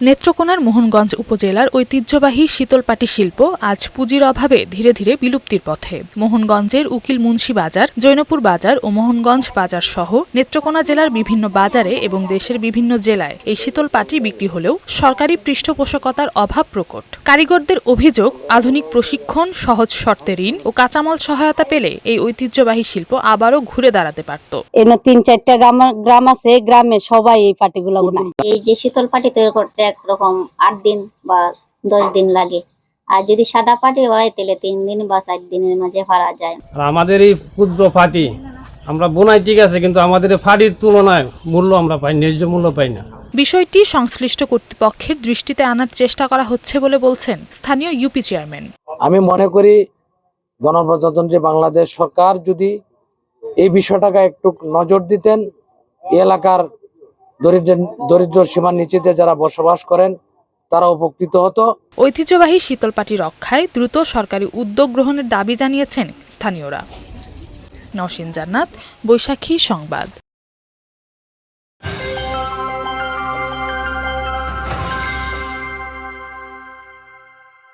নেত্রকোনার মোহনগঞ্জ উপজেলার ঐতিহ্যবাহী শীতলপাটি শিল্প আজ পুঁজির অভাবে ধীরে ধীরে বিলুপ্তির পথে। মোহনগঞ্জের উকিল মুন্সি বাজার, জৈনপুর বাজার ও মোহনগঞ্জ বাজার সহ নেত্রকোনা জেলার বিভিন্ন বাজারে এবং দেশের বিভিন্ন জেলায় এই শীতলপাটি বিক্রি হলেও সরকারি পৃষ্ঠপোষকতার অভাব প্রকট। কারিগরদের অভিযোগ, আধুনিক প্রশিক্ষণ, সহজ শর্তে ঋণ ও কাঁচামাল সহায়তা পেলে এই ঐতিহ্যবাহী শিল্প আবারও ঘুরে দাঁড়াতে পারত। এনে ৩-৪টা গ্রাম আছে, গ্রামে সবাই এই পাটিগুলো বানায়। এই যে শীতল পাটি তৈরি করতে একরকম ৮ দিন বা ১০ দিন লাগে, আর যদি সাদা পাটি হয় তাহলে ৩ দিন বা ৪ দিনের মাঝে পারা যায়। আর আমাদের এই ক্ষুদ্র পাটি আমরা বোনাই ঠিক আছে, কিন্তু আমাদের এই পাটির তুলনায় মূল্য আমরা পাই, ন্যায্য মূল্য পাই না। বিষয়টি সংশ্লিষ্ট কর্তৃপক্ষের দৃষ্টিতে আনার চেষ্টা করা হচ্ছে বলে বলছেন স্থানীয় ইউপি চেয়ারম্যান। আমি মনে করি গণপ্রজাতন্ত্রী বাংলাদেশ সরকার যদি এই বিষয়টাকে একটু নজর দিতেন, এলাকার দরিদ্র সীমার নিচেতে যারা বসবাস করেন তারা উপকৃত হতো। ঐতিহ্যবাহী শীতলপাটি রক্ষায় দ্রুত সরকারি উদ্যোগ গ্রহণের দাবি জানিয়েছেন স্থানীয়রা। নওশিন জান্নাত, বৈশাখী সংবাদ।